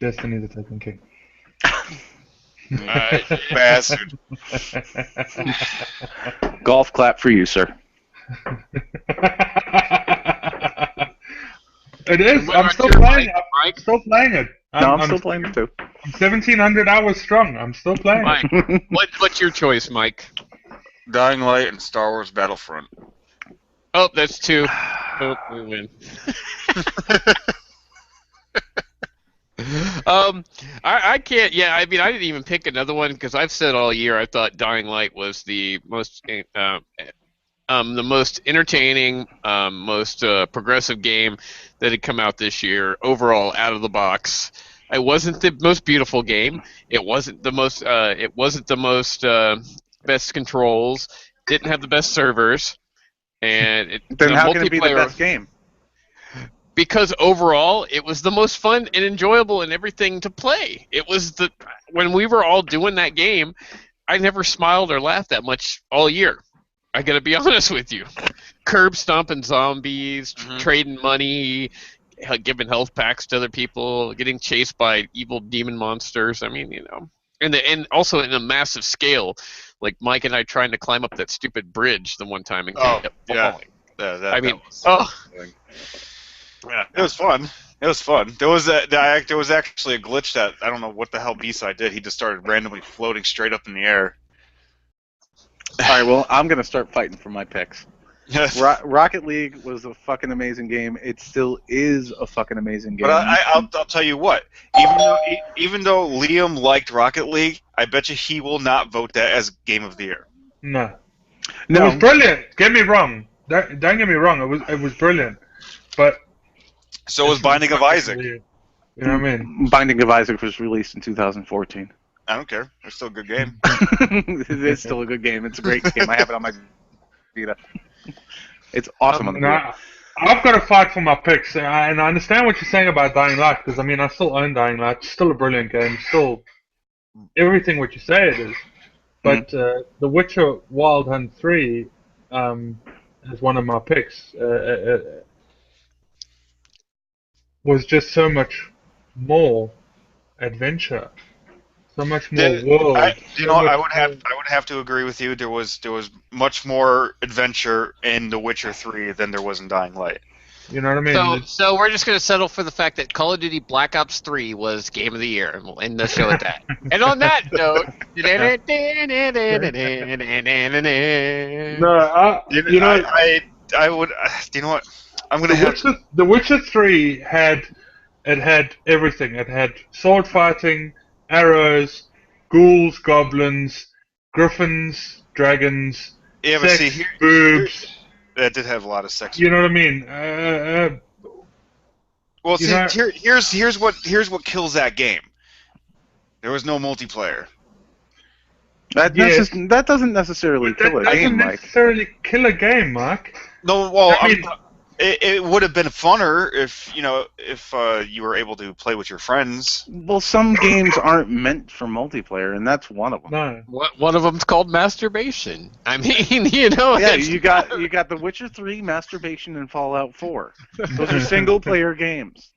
Destiny the Taken King. Bastard. Golf clap for you, sir. It is. What I'm about still your playing. Mike? I'm still playing it. I'm still playing it too. I'm 1,700 hours strong. I'm still playing. Mike, what's your choice, Mike? Dying Light and Star Wars Battlefront. Oh, that's 2. Oh, we win. I can't. Yeah, I mean, I didn't even pick another one because I've said all year I thought Dying Light was the most entertaining, most progressive game that had come out this year overall out of the box. It wasn't the most beautiful game. It wasn't the most. Best controls. Didn't have the best servers. And then how can it be the best game? Because overall, it was the most fun and enjoyable and everything to play. It was when we were all doing that game, I never smiled or laughed that much all year. I gotta be honest with you. Curb stomping zombies, trading money, giving health packs to other people, getting chased by evil demon monsters. I mean, and also in a massive scale, like Mike and I trying to climb up that stupid bridge the one time and kept falling. Yeah, Yeah, it was fun. It was fun. There was actually a glitch that I don't know what the hell B-Side did. He just started randomly floating straight up in the air. All right, well, I'm gonna start fighting for my picks. Yes. Rocket League was a fucking amazing game. It still is a fucking amazing game. But I'll tell you what. Even though Liam liked Rocket League, I bet you he will not vote that as Game of the Year. No. It was brilliant. Get me wrong. Don't get me wrong. It was brilliant. But so was Binding of Isaac. You know what I mean? Binding of Isaac was released in 2014. I don't care. It's still a good game. It is still a good game. It's a great game. I have it on my Vita. It's awesome on the Vita. I've got to fight for my picks, and I understand what you're saying about Dying Light, because I mean, I still own Dying Light. It's still a brilliant game. Still everything what you say it is. But The Witcher Wild Hunt 3 is one of my picks. Was just so much more adventure, so much more world. I would have to agree with you. There was much more adventure in The Witcher 3 than there was in Dying Light. You know what I mean? So we're just going to settle for the fact that Call of Duty Black Ops 3 was Game of the Year, and we'll end the show at that. And on that note, I would. You know what? I'm gonna The Witcher 3 had everything. It had sword fighting, arrows, ghouls, goblins, griffins, dragons, sex, boobs. That did have a lot of sex. You know what I mean? Well, see, here's what kills that game. There was no multiplayer. That doesn't necessarily kill a game, Mike. That doesn't necessarily kill a game, Mark. No, well, it would have been funner if you were able to play with your friends. Well, some games aren't meant for multiplayer, and that's one of them. No. One of them's called masturbation. I mean, Yeah, you got The Witcher 3, masturbation, and Fallout 4. Those are single-player games.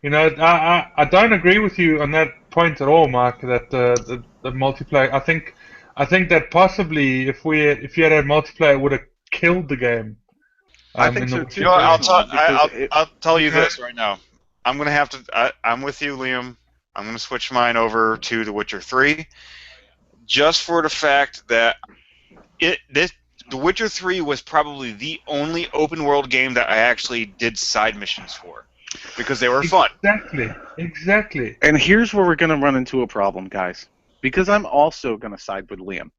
You know, I don't agree with you on that point at all, Mark. That the multiplayer. I think that possibly if you had multiplayer, it would have killed the game. I think so too. I'll tell you this right now. I'm gonna have to. I'm with you, Liam. I'm gonna switch mine over to The Witcher 3, just for the fact that The Witcher 3 was probably the only open world game that I actually did side missions for, because they were fun. Exactly. And here's where we're gonna run into a problem, guys, because I'm also gonna side with Liam.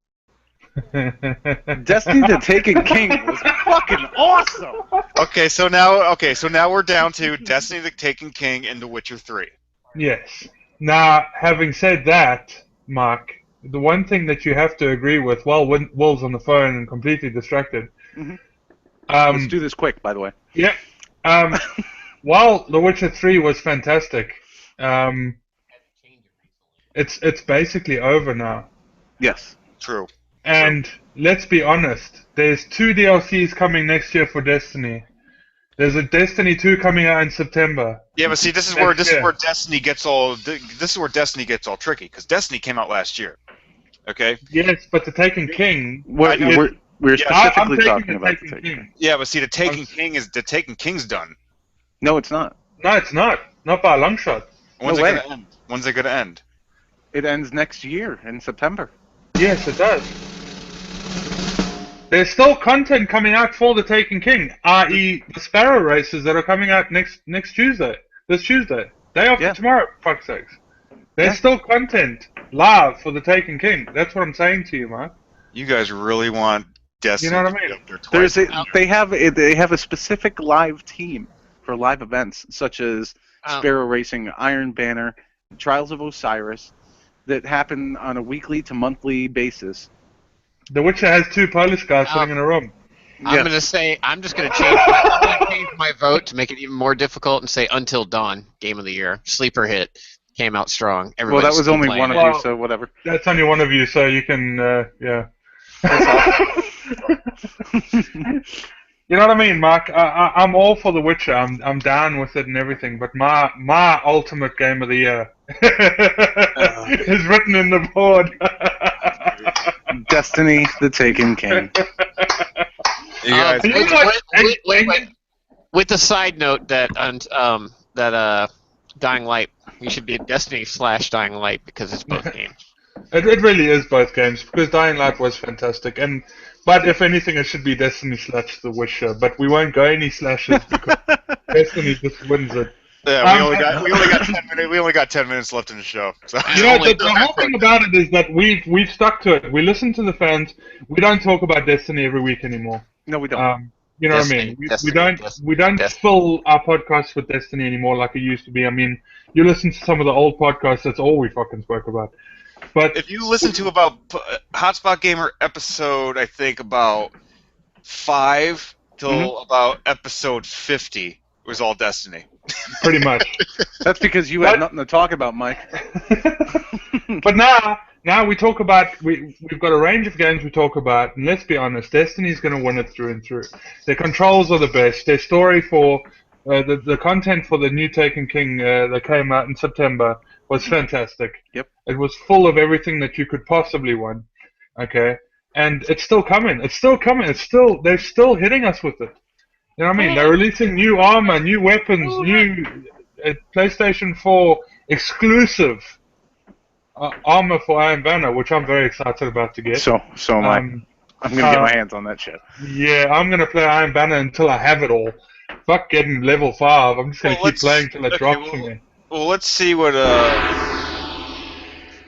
Destiny the Taken King was fucking awesome. Okay, so now we're down to Destiny the Taken King and The Witcher 3. Yes. Now, having said that, Mark, the one thing that you have to agree with, while Will's on the phone and completely distracted. Mm-hmm. Let's do this quick, by the way. Yeah. While The Witcher 3 was fantastic, it's basically over now. Yes. True. And let's be honest, there's 2 DLCs coming next year for Destiny. There's a Destiny 2 coming out in September. Yeah, but see, this is where Destiny gets all tricky, because Destiny came out last year. Okay. Yes, but the Taken King. We're specifically talking about the Taken King. Yeah, but see, the Taken King's done. No, it's not. No, it's not. Not by a long shot. When's it gonna end? When's it gonna end? It ends next year in September. Yes, it does. There's still content coming out for the Taken King, i.e. the Sparrow races that are coming out next Tuesday. This Tuesday. Day after tomorrow, for fuck's sakes. There's still content live for the Taken King. That's what I'm saying to you, Mark. You guys really want Destiny. You know what I mean? They have a specific live team for live events, such as Sparrow Racing, Iron Banner, Trials of Osiris, that happen on a weekly to monthly basis. The Witcher has 2 Polish guys sitting in a room. I'm just gonna change my vote to make it even more difficult and say Until Dawn, Game of the Year, sleeper hit, came out strong. Well, that was only one of you, so whatever. That's only one of you, so you can, yeah. You know what I mean, Mark? I'm all for The Witcher. I'm down with it and everything, but my ultimate game of the year is written in the board. Destiny, the Taken King. You guys, with the side note that Dying Light, you should be a Destiny / Dying Light because it's both games. It really is both games because Dying Light was fantastic, but if anything, it should be Destiny / The Witcher. But we won't go any slashes because Destiny just wins it. Yeah, we only got 10 minutes. We only got 10 minutes left in the show. So. You know, the whole thing about it is that we've stuck to it. We listen to the fans. We don't talk about Destiny every week anymore. No, we don't. You know Destiny, what I mean? We don't fill our podcasts with Destiny anymore like it used to be. I mean, you listen to some of the old podcasts. That's all we fucking spoke about. But if you listen to about Hotspot Gamer episode, I think about 5 till about episode 50, it was all Destiny. Pretty much. That's because you had nothing to talk about, Mike. But now we talk about we've got a range of games we talk about, and let's be honest, Destiny's going to win it through and through. Their controls are the best. Their story for the content for the new Taken King that came out in September was fantastic. Yep. It was full of everything that you could possibly want. Okay, and it's still coming. It's still coming. They're still hitting us with it. You know what I mean? They're releasing new armor, new weapons, new PlayStation 4 exclusive armor for Iron Banner, which I'm very excited about to get. So am I. I'm going to get my hands on that shit. Yeah, I'm going to play Iron Banner until I have it all. Fuck getting level 5. I'm just going to keep playing till it drops for me. Well, let's see what...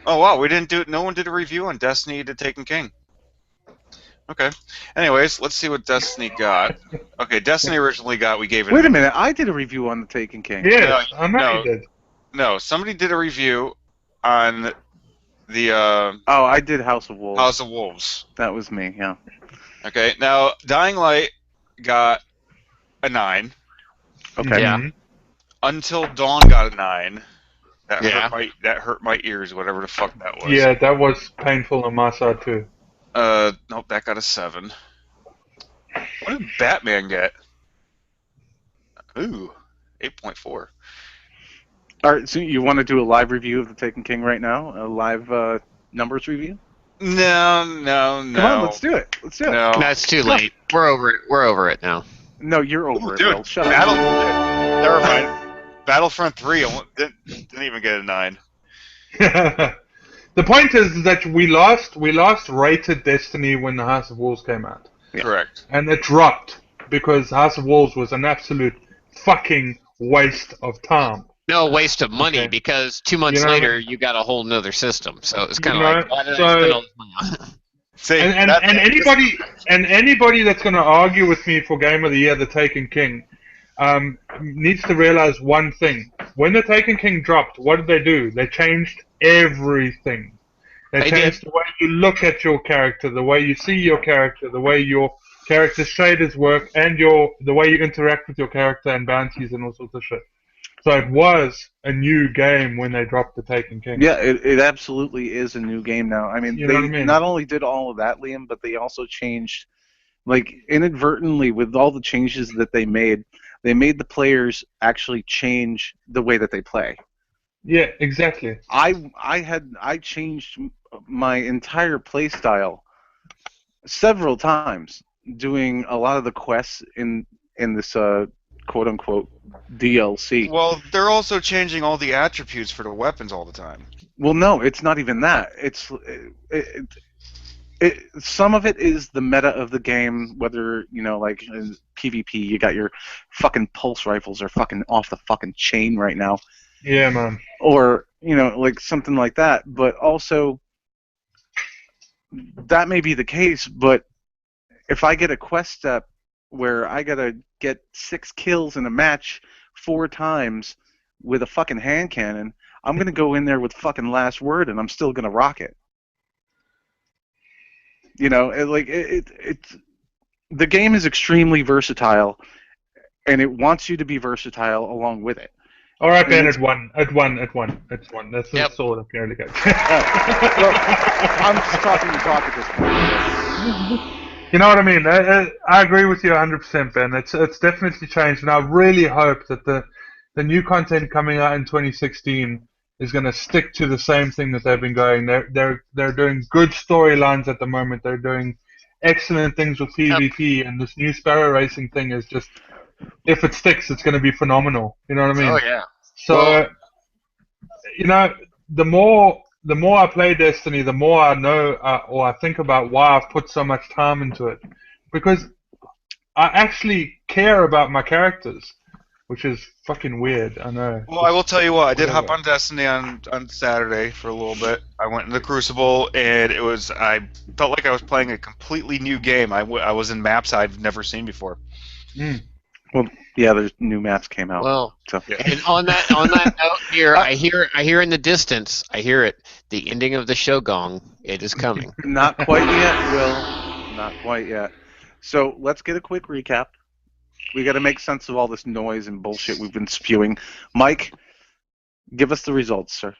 Oh, wow, we didn't do it. No one did a review on Destiny the Taken King. Okay. Anyways, let's see what Destiny got. Okay, Destiny originally got, we gave it... Wait a minute, I did a review on the Taken King. Yeah, I know you did. No, somebody did a review on the... Oh, I did House of Wolves. House of Wolves. That was me, yeah. Okay, now, Dying Light got a 9. Okay. Yeah. Until Dawn got a 9. That hurt my ears, whatever the fuck that was. Yeah, that was painful on my side too. Nope, that got a 7. What did Batman get? Ooh, 8.4. Alright, so you want to do a live review of the Taken King right now? A live numbers review? No. Come on, let's do it. No, it's too late. We're over it now. No, you're over it. Dude, Shut up. Never mind. Battlefront 3 didn't even get a 9. The point is that we last rated Destiny when the House of Wolves came out. Yeah. Correct. And it dropped because House of Wolves was an absolute fucking waste of time. No, waste of money because 2 months later you got a whole nother system. So it's kind of like, why did I spend all this money on it? And anybody that's going to argue with me for Game of the Year, the Taken King, needs to realize one thing. When the Taken King dropped, what did they do? They changed everything. They changed the way you look at your character, the way you see your character, the way your character shaders work, and the way you interact with your character and bounties and all sorts of shit. So it was a new game when they dropped the Taken King. Yeah, it absolutely is a new game now. I mean, You know they what I mean? not only did all of that, Liam, but they also changed, like, inadvertently, with all the changes that they made the players actually change the way that they play. Yeah, exactly. I changed my entire play style several times doing a lot of the quests in this quote unquote DLC. Well, they're also changing all the attributes for the weapons all the time. Well, no, it's not even that. Some of it is the meta of the game, whether, like in PvP, you got your fucking pulse rifles are fucking off the fucking chain right now. Yeah, man. Or, like something like that. But also, that may be the case, but if I get a quest step where I gotta get 6 kills in a match 4 times with a fucking hand cannon, I'm gonna go in there with fucking last word and I'm still gonna rock it. The game is extremely versatile, and it wants you to be versatile along with it. All right, Ben, it won. That's all I'm going to go. Well, I'm just talking to talk at this point. You know what I mean? I agree with you 100%, Ben. It's definitely changed, and I really hope that the new content coming out in 2016 is going to stick to the same thing that they've been going. They're doing good storylines at the moment. They're doing excellent things with PvP, and this new Sparrow Racing thing is just, if it sticks, it's going to be phenomenal. You know what I mean? Oh yeah. So, the more I play Destiny, the more I know or I think about why I've put so much time into it, because I actually care about my characters. Which is fucking weird, I know. Well, I will tell you what, I did hop on Destiny on Saturday for a little bit. I went into Crucible, and I felt like I was playing a completely new game. I was in maps I'd never seen before. Well, yeah, there's new maps came out. Well, so. And on that note here, I hear in the distance, I hear it, the ending of the show gong. It is coming. Not quite yet, Will. Not quite yet. So let's get a quick recap. We got to make sense of all this noise and bullshit we've been spewing. Mike, give us the results, sir.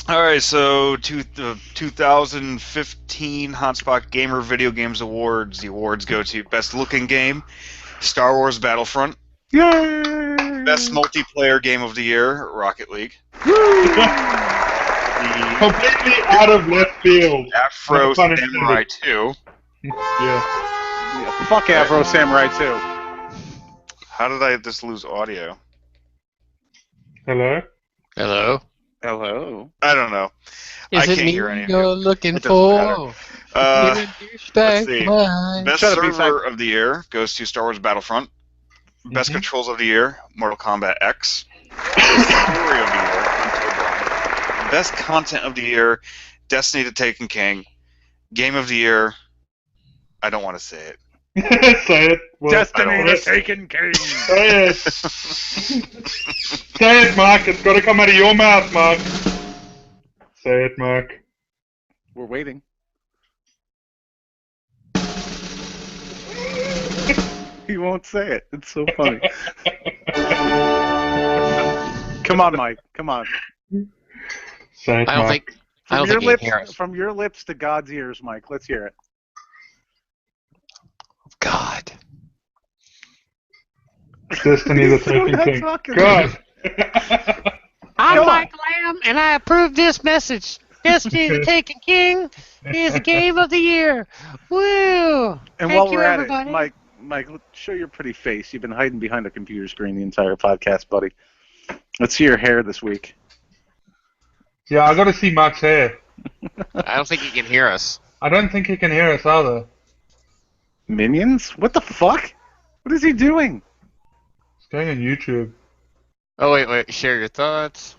All right, so the 2015 Hotspot Gamer Video Games Awards. The awards go to Best Looking Game, Star Wars Battlefront. Yay! Best Multiplayer Game of the Year, Rocket League. Completely out of left field. Afro Samurai 2. Yeah. Fuck Afro Samurai 2. How did I just lose audio? Hello? Hello? Hello? I don't know. Is I it can't me hear anything. you're looking It doesn't for? Let's see. Best Shut up, Server of the Year goes to Star Wars Battlefront. Best Controls of the Year, Mortal Kombat X. Best Story of the Year, Until Dawn. Best Content of the Year, Destiny: The Taken King. Game of the Year, I don't want to say it. Say it. Well, Destiny: The Taken King. Say it. Say it, Mark. It's got to come out of your mouth, Mark. Say it, Mark. We're waiting. He won't say it. It's so funny. Come on, Mike. Come on. Say it, I don't Mark. think you can hear us. From your lips to God's ears, Mike. Let's hear it. God. Destiny: The Taken King. God. I'm Mike Lamb, and I approve this message. Destiny: The Taken King is the game of the year. Woo! And Thank while you, we're at everybody. it, Mike, show your pretty face. You've been hiding behind a computer screen the entire podcast, buddy. Let's see your hair this week. Yeah, I got to see Mark's hair. I don't think he can hear us. I don't think he can hear us either. Minions? What the fuck? What is he doing? It's going on YouTube. Oh, wait. Share your thoughts.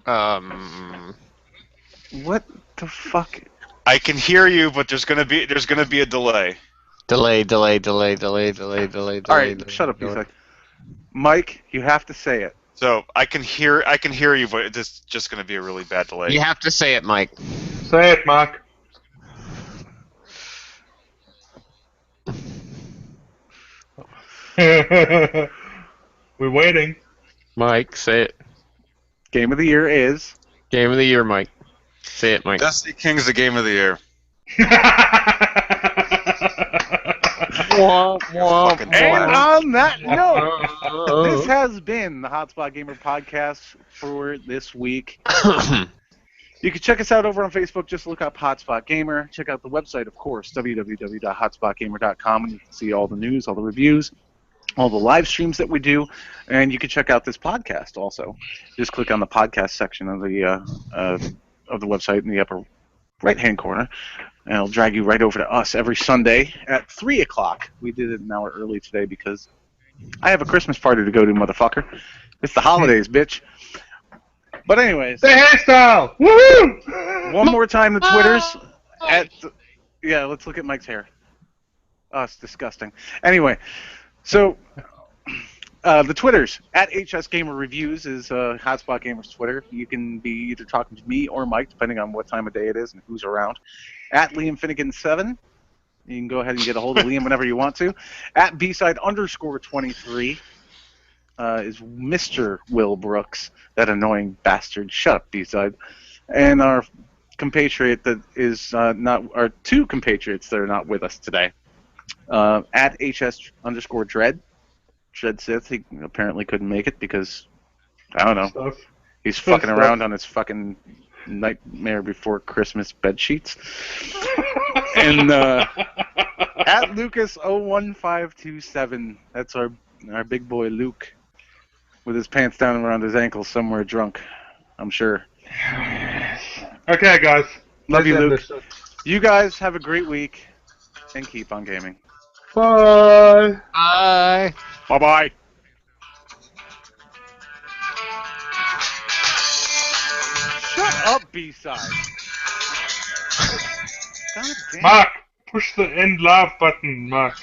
What the fuck? I can hear you, but there's gonna be a delay. Delay. All right, shut up, you sec. Mike, you have to say it. So I can hear you, but it's just going to be a really bad delay. You have to say it, Mike. Say it, Mark. We're waiting. Mike, say it. Game of the year is. Game of the year, Mike. Say it, Mike. Destiny King's the game of the year. Fucking And twat. on that note, this has been the Hotspot Gamer podcast for this week. You can check us out over on Facebook. Just look up Hotspot Gamer. Check out the website, of course, www.hotspotgamer.com, and you can see all the news, all the reviews, all the live streams that we do, and you can check out this podcast also. Just click on the podcast section of the website in the upper right-hand corner, and it'll drag you right over to us every Sunday at 3 o'clock. We did it an hour early today because I have a Christmas party to go to, motherfucker. It's the holidays, bitch. But anyways, The hairstyle! Woohoo! one more time the Twitters yeah, let's look at Mike's hair. Oh, it's disgusting. Anyway, so the Twitters at HS Gamer Reviews is Hotspot Gamer's Twitter. You can be either talking to me or Mike, depending on what time of day it is and who's around. At Liam Finnegan7. You can go ahead and get a hold of Liam whenever you want to. At B-side_23 is Mr. Will Brooks, that annoying bastard. Shut up, B-side. And our compatriot that is not, our two compatriots that are not with us today. At HS_Dread. Dread Sith, he apparently couldn't make it because, I don't know, Stuff. he's fucking around on his fucking Nightmare Before Christmas bed sheets. And at Lucas01527, that's our big boy Luke, with his pants down around his ankles, somewhere drunk, I'm sure. Okay, guys. Love you, Let's Luke. end this. You guys have a great week, and keep on gaming. Bye. Bye. Bye-bye. Shut up, B-side. God damn. Mark, push the end live button, Mark.